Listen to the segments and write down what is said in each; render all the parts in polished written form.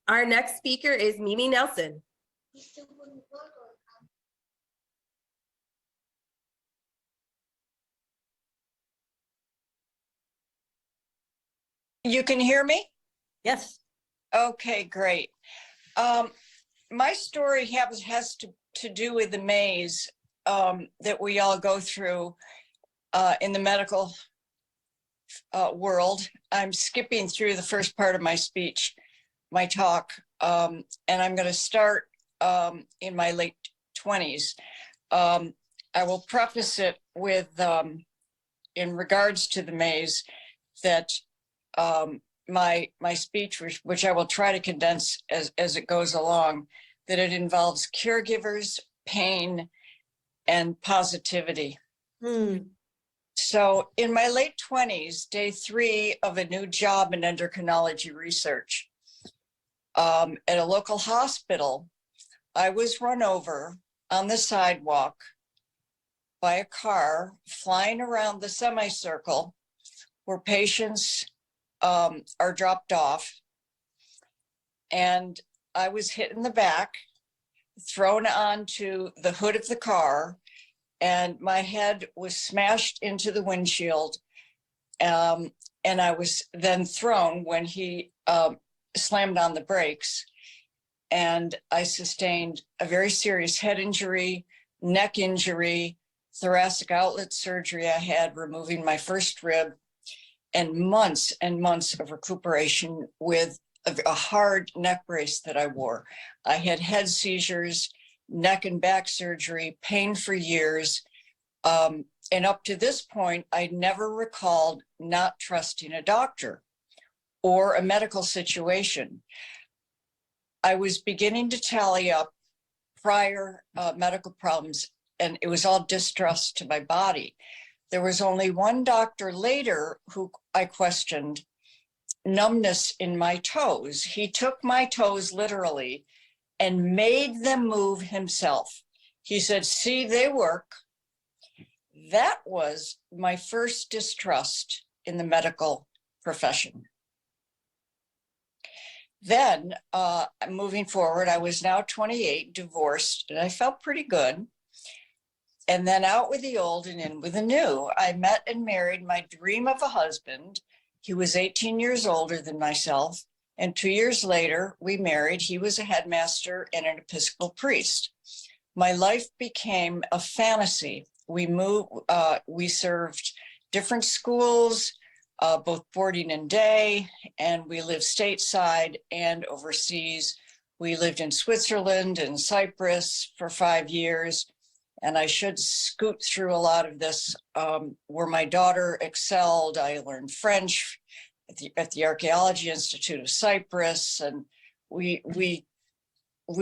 Our next speaker is Mimi Nelson. You can hear me? Yes. Okay, great. My story has to do with the maze that we all go through in the medical world. I'm skipping through the first part of my speech, my talk, and I'm going to start in my late 20s. I will preface it with, in regards to the maze, that my speech, which I will try to condense as it goes along, that it involves caregivers, pain, and positivity. So in my late 20s, day 3 of a new job in endocrinology research, at a local hospital, I was run over on the sidewalk by a car flying around the semicircle where patients are dropped off. And I was hit in the back, thrown onto the hood of the car, and my head was smashed into the windshield. And I was then thrown when he slammed on the brakes. And I sustained a very serious head injury, neck injury, thoracic outlet surgery I had, removing my first rib, and months of recuperation with a hard neck brace that I wore. I had head seizures, neck and back surgery, pain for years. And up to this point, I never recalled not trusting a doctor or a medical situation. I was beginning to tally up prior medical problems, and it was all distrust to my body. There was only one doctor later who I questioned numbness in my toes. He took my toes literally and made them move himself. He said, "See, they work." That was my first distrust in the medical profession. Then, moving forward, I was now 28, divorced, and I felt pretty good. And then out with the old and in with the new. I met and married my dream of a husband. He was 18 years older than myself. And 2 years later, we married. He was a headmaster and an Episcopal priest. My life became a fantasy. We served different schools, both boarding and day, and we lived stateside and overseas. We lived in Switzerland and Cyprus for 5 years. And I should scoot through a lot of this, where my daughter excelled. I learned French at the Archaeology Institute of Cyprus, and we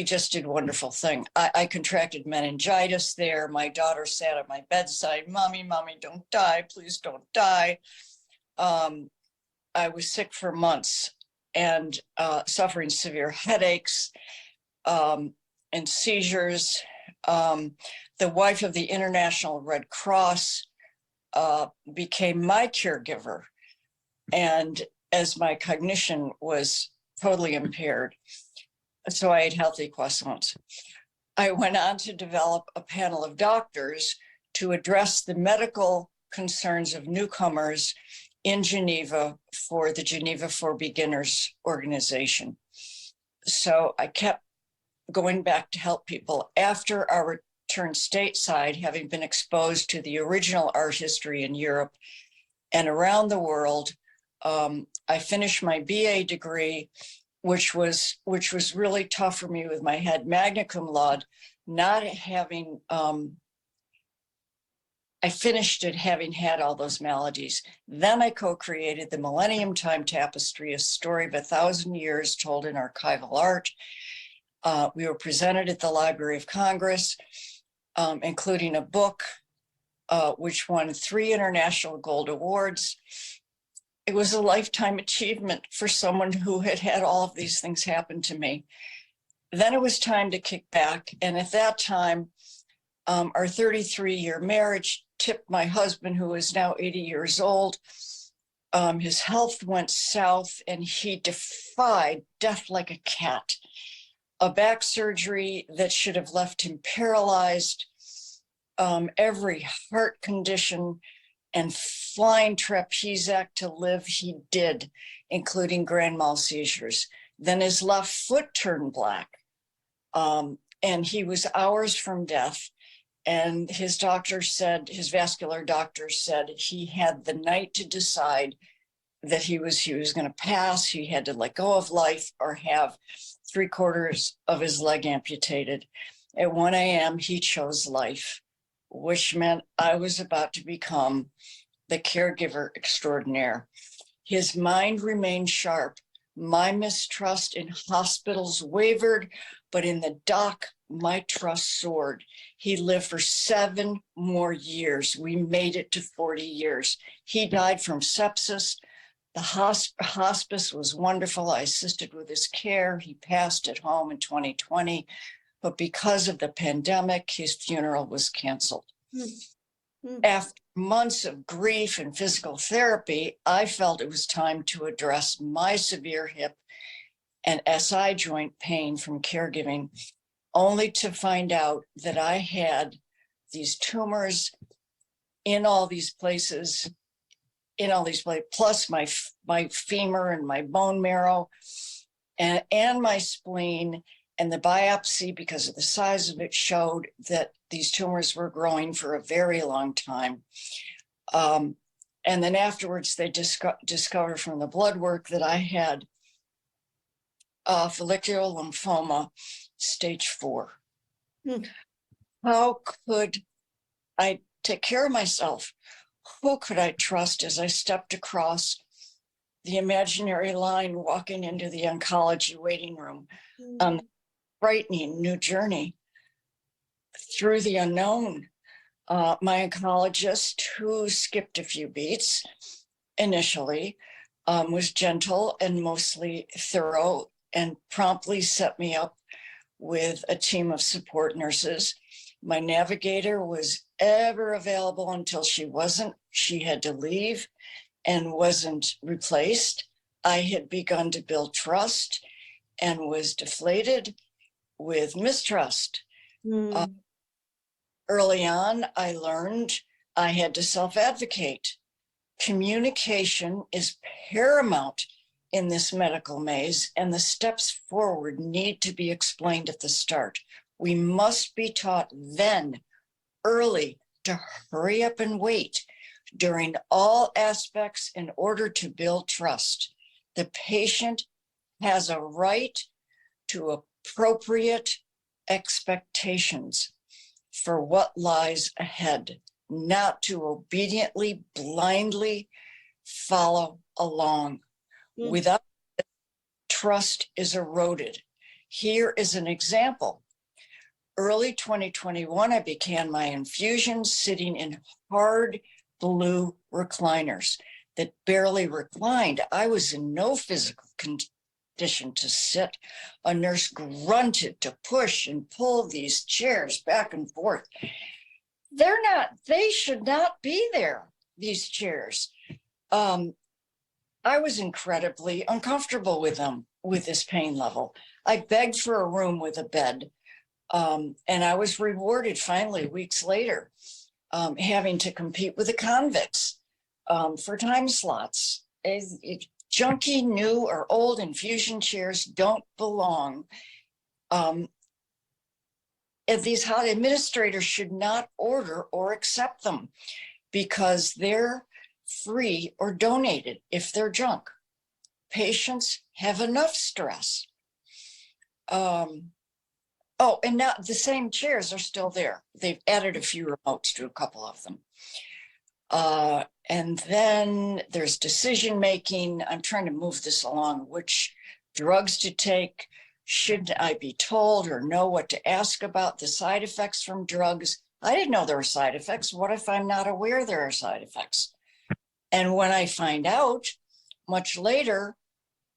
just did wonderful things. I contracted meningitis there. My daughter sat at my bedside, "Mommy, don't die, please don't die." I was sick for months and suffering severe headaches and seizures. The wife of the International Red Cross became my caregiver, and as my cognition was totally impaired, so I ate healthy croissants. I went on to develop a panel of doctors to address the medical concerns of newcomers in Geneva for the Geneva for Beginners organization. So I kept going back to help people. After our return stateside, having been exposed to the original art history in Europe and around the world, I finished my BA degree, which was really tough for me with my head magna cum laude, not having, I finished it having had all those maladies. Then I co-created the Millennium Time Tapestry, a story of 1,000 years told in archival art. We were presented at the Library of Congress, including a book, which won 3 international gold awards. It was a lifetime achievement for someone who had had all of these things happen to me. Then it was time to kick back. And at that time, our 33-year marriage tipped my husband, who is now 80 years old, His health went south and he defied death like a cat. A back surgery that should have left him paralyzed, every heart condition and flying trapeze act to live he did, including grand mal seizures. Then his left foot turned black, and he was hours from death. And his doctor said, his vascular doctor said he had the night to decide that he was going to pass. He had to let go of life or have 3/4 of his leg amputated. At 1 a.m., he chose life, which meant I was about to become the caregiver extraordinaire. His mind remained sharp. My mistrust in hospitals wavered, but in the doc, my trust soared. He lived for 7 more years. We made it to 40 years. He died from sepsis. The hospice was wonderful. I assisted with his care. He passed at home in 2020, but because of the pandemic, his funeral was canceled. After months of grief and physical therapy, I felt it was time to address my severe hip and SI joint pain from caregiving, only to find out that I had these tumors in all these places, plus my femur and my bone marrow and my spleen. And the biopsy, because of the size of it, showed that these tumors were growing for a very long time. And then afterwards, they discovered from the blood work that I had follicular lymphoma, stage 4. How could I take care of myself? Who could I trust as I stepped across the imaginary line walking into the oncology waiting room on the frightening new journey through the unknown? My oncologist, who skipped a few beats initially, was gentle and mostly thorough and promptly set me up with a team of support nurses. My navigator was ever available until she wasn't. She had to leave and wasn't replaced. I had begun to build trust and was deflated with mistrust. Early on, I learned I had to self-advocate. Communication is paramount in this medical maze, and the steps forward need to be explained at the start. We must be taught then, early, to hurry up and wait during all aspects in order to build trust. The patient has a right to appropriate expectations for what lies ahead, not to obediently, blindly follow along. Without it, trust is eroded. Here is an example. Early 2021, I began my infusions sitting in hard blue recliners that barely reclined. I was in no physical condition to sit. A nurse grunted to push and pull these chairs back and forth. They should not be there, these chairs. I was incredibly uncomfortable with them, with this pain level. I begged for a room with a bed. And I was rewarded finally weeks later, having to compete with the convicts for time slots. Junky, new or old infusion chairs don't belong. These administrators should not order or accept them because they're free or donated if they're junk. Patients have enough stress. Oh, and now the same chairs are still there. They've added a few remotes to a couple of them. And then there's decision making. I'm trying to move this along. Which drugs to take? Should I be told or know what to ask about the side effects from drugs? I didn't know there were side effects. What if I'm not aware there are side effects? And when I find out much later,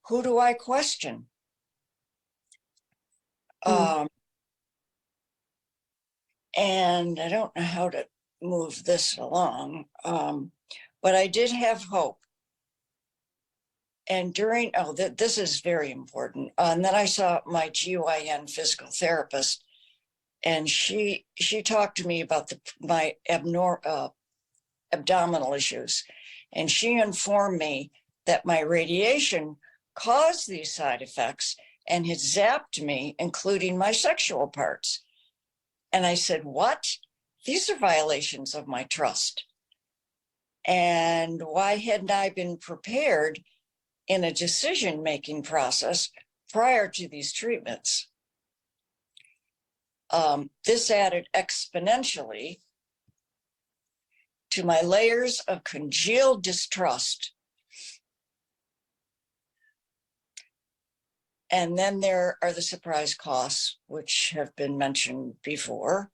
who do I question? And I don't know how to move this along, but I did have hope And during, this is very important. And then I saw my GYN physical therapist, and she talked to me about my abdominal issues. And she informed me that my radiation caused these side effects and had zapped me, including my sexual parts. And I said, what? These are violations of my trust. And why hadn't I been prepared in a decision-making process prior to these treatments? This added exponentially to my layers of congealed distrust. And then there are the surprise costs, which have been mentioned before,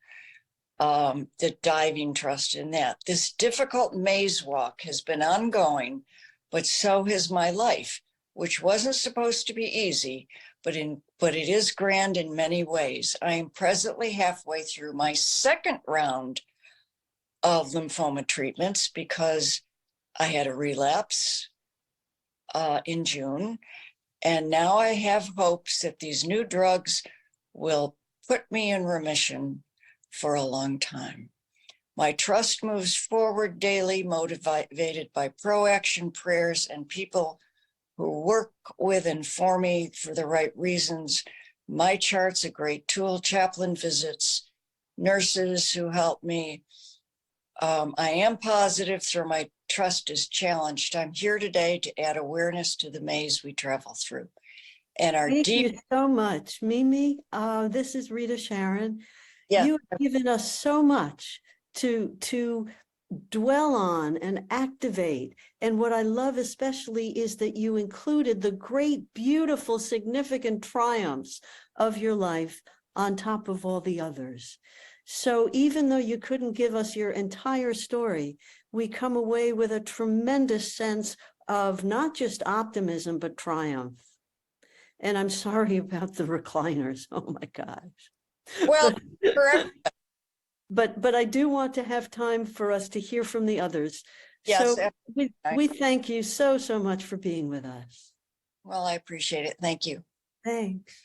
the diving trust in that. This difficult maze walk has been ongoing, but so has my life, which wasn't supposed to be easy, but it is grand in many ways. I am presently halfway through my second round of lymphoma treatments because I had a relapse in June. And now I have hopes that these new drugs will put me in remission for a long time. My trust moves forward daily, motivated by pro-action prayers and people who work with and for me for the right reasons. My chart's a great tool, chaplain visits, nurses who help me. I am positive, through my trust is challenged. I'm here today to add awareness to the maze we travel through. And our Thank deep, you so much, Mimi. This is Rita Sharon. yeah, You have given us so much to dwell on and activate. And what I love especially is that you included the great, beautiful, significant triumphs of your life on top of all the others. So even though you couldn't give us your entire story, we come away with a tremendous sense of not just optimism, but triumph. And I'm sorry about the recliners. Oh my gosh. well, correct. But I do want to have time for us to hear from the others. Yes, So we thank you so much for being with us. well, I appreciate it. Thank you. Thanks.